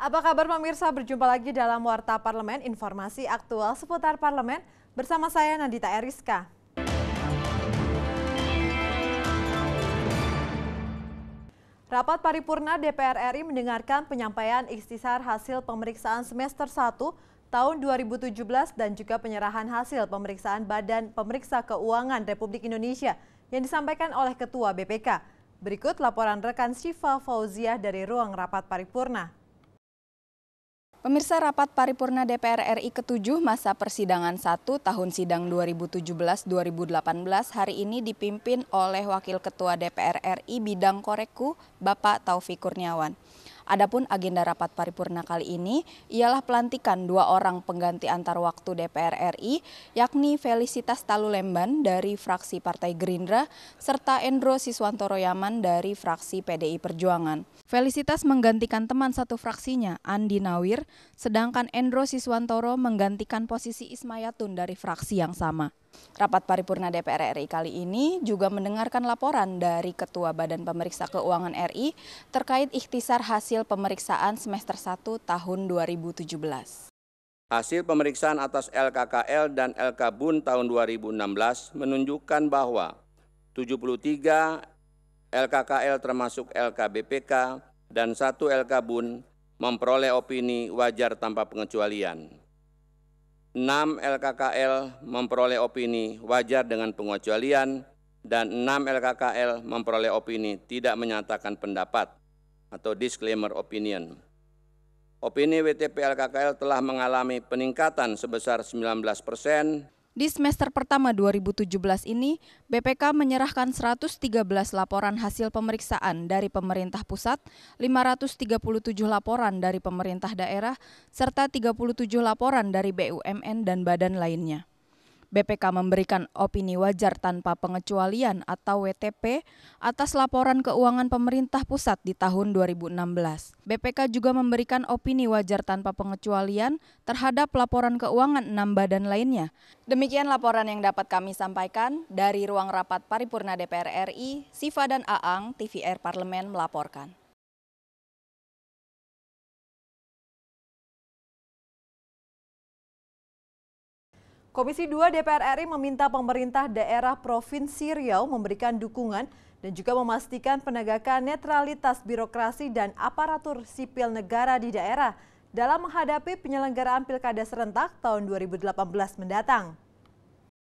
Apa kabar pemirsa? Berjumpa lagi dalam Warta Parlemen, informasi aktual seputar parlemen bersama saya Nandita Eriska. Rapat paripurna DPR RI mendengarkan penyampaian ikhtisar hasil pemeriksaan semester 1 tahun 2017 dan juga penyerahan hasil pemeriksaan Badan Pemeriksa Keuangan Republik Indonesia yang disampaikan oleh Ketua BPK. Berikut laporan rekan Syifa Fauziah dari ruang rapat paripurna. Pemirsa, rapat paripurna DPR RI ke-7 masa persidangan 1 tahun sidang 2017-2018 hari ini dipimpin oleh Wakil Ketua DPR RI bidang Koreku, Bapak Taufik Kurniawan. Adapun agenda rapat paripurna kali ini ialah pelantikan 2 orang pengganti antar waktu DPR RI, yakni Felicitas Talulemban dari fraksi Partai Gerindra serta Endro Siswantoro Yaman dari fraksi PDI Perjuangan. Felicitas menggantikan teman satu fraksinya, Andi Nawir, sedangkan Endro Siswantoro menggantikan posisi Ismayatun dari fraksi yang sama. Rapat paripurna DPR RI kali ini juga mendengarkan laporan dari Ketua Badan Pemeriksa Keuangan RI terkait ikhtisar hasil pemeriksaan semester 1 tahun 2017. Hasil pemeriksaan atas LKKL dan LK-BUN tahun 2016 menunjukkan bahwa 73 LKKL termasuk LKBPK dan 1 LK-BUN memperoleh opini wajar tanpa pengecualian. 6 LKKL memperoleh opini wajar dengan pengecualian dan 6 LKKL memperoleh opini tidak menyatakan pendapat atau disclaimer opinion. Opini WTP LKKL telah mengalami peningkatan sebesar 19%. Di semester pertama 2017 ini, BPK menyerahkan 113 laporan hasil pemeriksaan dari pemerintah pusat, 537 laporan dari pemerintah daerah, serta 37 laporan dari BUMN dan badan lainnya. BPK memberikan opini wajar tanpa pengecualian atau WTP atas laporan keuangan pemerintah pusat di tahun 2016. BPK juga memberikan opini wajar tanpa pengecualian terhadap laporan keuangan 6 badan lainnya. Demikian laporan yang dapat kami sampaikan dari ruang rapat paripurna DPR RI, Siva dan Aang, TVR Parlemen melaporkan. Komisi 2 DPR RI meminta pemerintah daerah Provinsi Riau memberikan dukungan dan juga memastikan penegakan netralitas birokrasi dan aparatur sipil negara di daerah dalam menghadapi penyelenggaraan Pilkada serentak tahun 2018 mendatang.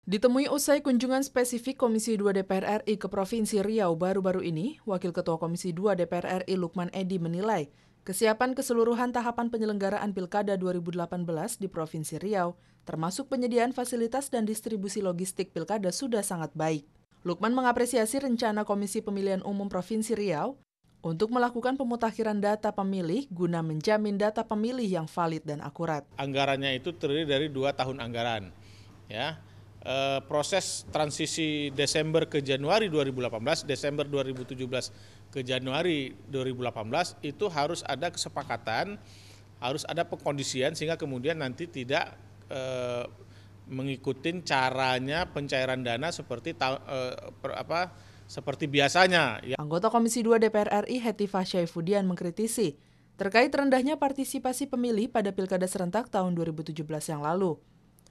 Ditemui usai kunjungan spesifik Komisi 2 DPR RI ke Provinsi Riau baru-baru ini, Wakil Ketua Komisi 2 DPR RI Lukman Edi menilai kesiapan keseluruhan tahapan penyelenggaraan Pilkada 2018 di Provinsi Riau, termasuk penyediaan fasilitas dan distribusi logistik Pilkada sudah sangat baik. Lukman mengapresiasi rencana Komisi Pemilihan Umum Provinsi Riau untuk melakukan pemutakhiran data pemilih guna menjamin data pemilih yang valid dan akurat. Anggarannya itu terdiri dari 2 tahun anggaran. Ya. Proses transisi Desember ke Januari 2018, Desember 2017 ke Januari 2018 itu harus ada kesepakatan, harus ada pengkondisian sehingga kemudian nanti tidak mengikuti caranya pencairan dana seperti seperti biasanya. Anggota Komisi 2 DPR RI Hetifah Syaifudian mengkritisi terkait rendahnya partisipasi pemilih pada Pilkada serentak tahun 2017 yang lalu.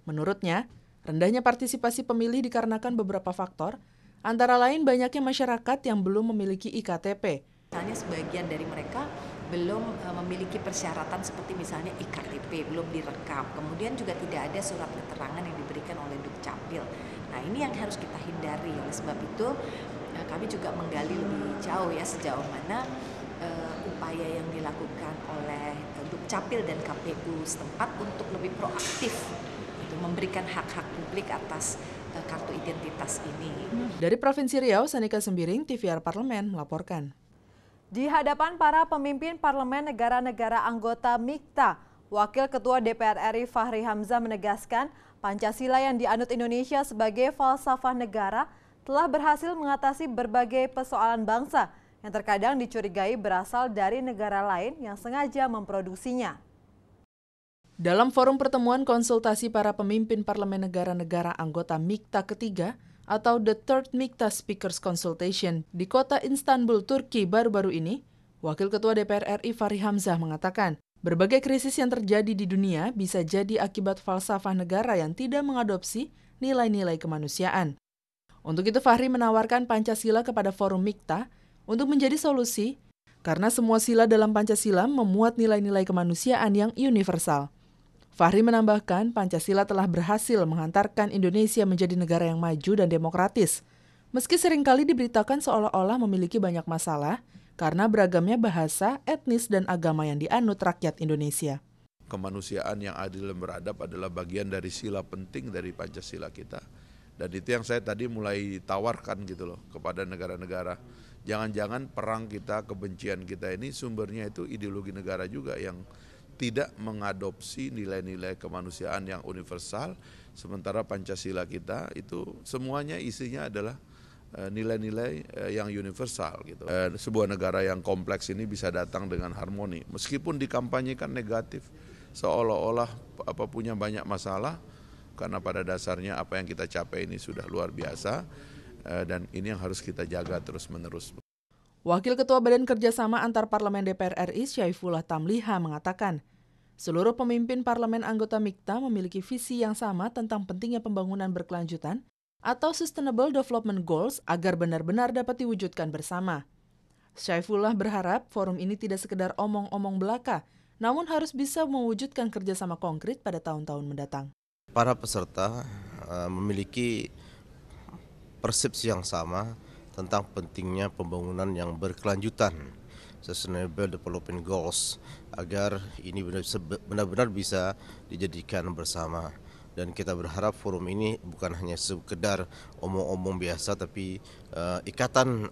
Menurutnya, rendahnya partisipasi pemilih dikarenakan beberapa faktor, antara lain banyaknya masyarakat yang belum memiliki IKTP. Misalnya sebagian dari mereka belum memiliki persyaratan seperti misalnya IKTP, belum direkam. Kemudian juga tidak ada surat keterangan yang diberikan oleh Dukcapil. Nah, ini yang harus kita hindari. Oleh sebab itu kami juga menggali lebih jauh ya sejauh mana upaya yang dilakukan oleh Dukcapil dan KPU setempat untuk lebih proaktif memberikan hak-hak publik atas kartu identitas ini. Dari Provinsi Riau, Sanika Sembiring, TVR Parlemen melaporkan. Di hadapan para pemimpin parlemen negara-negara anggota MIKTA, Wakil Ketua DPR RI Fahri Hamzah menegaskan Pancasila yang dianut Indonesia sebagai falsafah negara telah berhasil mengatasi berbagai persoalan bangsa yang terkadang dicurigai berasal dari negara lain yang sengaja memproduksinya. Dalam forum pertemuan konsultasi para pemimpin parlemen negara-negara anggota MIKTA ketiga atau The Third MIKTA Speakers Consultation di kota Istanbul, Turki baru-baru ini, Wakil Ketua DPR RI Fahri Hamzah mengatakan, Berbagai krisis yang terjadi di dunia bisa jadi akibat falsafah negara yang tidak mengadopsi nilai-nilai kemanusiaan. Untuk itu Fahri menawarkan Pancasila kepada Forum Mikta untuk menjadi solusi karena semua sila dalam Pancasila memuat nilai-nilai kemanusiaan yang universal. Fahri menambahkan Pancasila telah berhasil menghantarkan Indonesia menjadi negara yang maju dan demokratis. Meski seringkali diberitakan seolah-olah memiliki banyak masalah, karena beragamnya bahasa, etnis, dan agama yang dianut rakyat Indonesia. Kemanusiaan yang adil dan beradab adalah bagian dari sila penting dari Pancasila kita. Dan itu yang saya tadi mulai tawarkan gitu loh kepada negara-negara. Jangan-jangan perang kita, kebencian kita ini sumbernya itu ideologi negara juga yang tidak mengadopsi nilai-nilai kemanusiaan yang universal. Sementara Pancasila kita itu semuanya isinya adalah nilai-nilai yang universal gitu. Sebuah negara yang kompleks ini bisa datang dengan harmoni meskipun dikampanyekan negatif seolah-olah punya banyak masalah, karena pada dasarnya apa yang kita capai ini sudah luar biasa dan ini yang harus kita jaga terus-menerus. Wakil Ketua Badan Kerjasama Antar Parlemen DPR RI Syaifullah Tamliha mengatakan, seluruh pemimpin parlemen anggota Mikta memiliki visi yang sama tentang pentingnya pembangunan berkelanjutan atau Sustainable Development Goals agar benar-benar dapat diwujudkan bersama. Syaifullah berharap forum ini tidak sekedar omong-omong belaka, namun harus bisa mewujudkan kerjasama konkret pada tahun-tahun mendatang. Para peserta memiliki persepsi yang sama tentang pentingnya pembangunan yang berkelanjutan, Sustainable Development Goals, agar ini benar-benar bisa dijadikan bersama. Dan kita berharap forum ini bukan hanya sekedar omong-omong biasa, tapi ikatan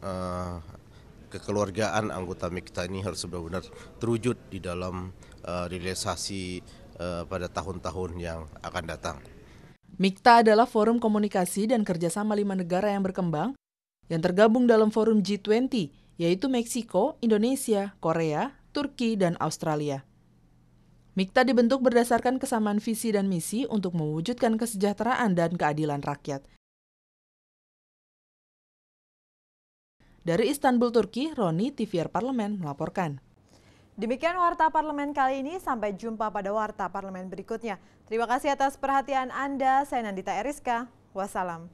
kekeluargaan anggota Mikta ini harus benar-benar terwujud di dalam realisasi pada tahun-tahun yang akan datang. Mikta adalah forum komunikasi dan kerjasama 5 negara yang berkembang yang tergabung dalam forum G20, yaitu Meksiko, Indonesia, Korea, Turki, dan Australia. Mikta dibentuk berdasarkan kesamaan visi dan misi untuk mewujudkan kesejahteraan dan keadilan rakyat. Dari Istanbul, Turki, Roni, TVR Parlemen melaporkan. Demikian Warta Parlemen kali ini, sampai jumpa pada Warta Parlemen berikutnya. Terima kasih atas perhatian Anda, saya Nandita Eriska, wassalam.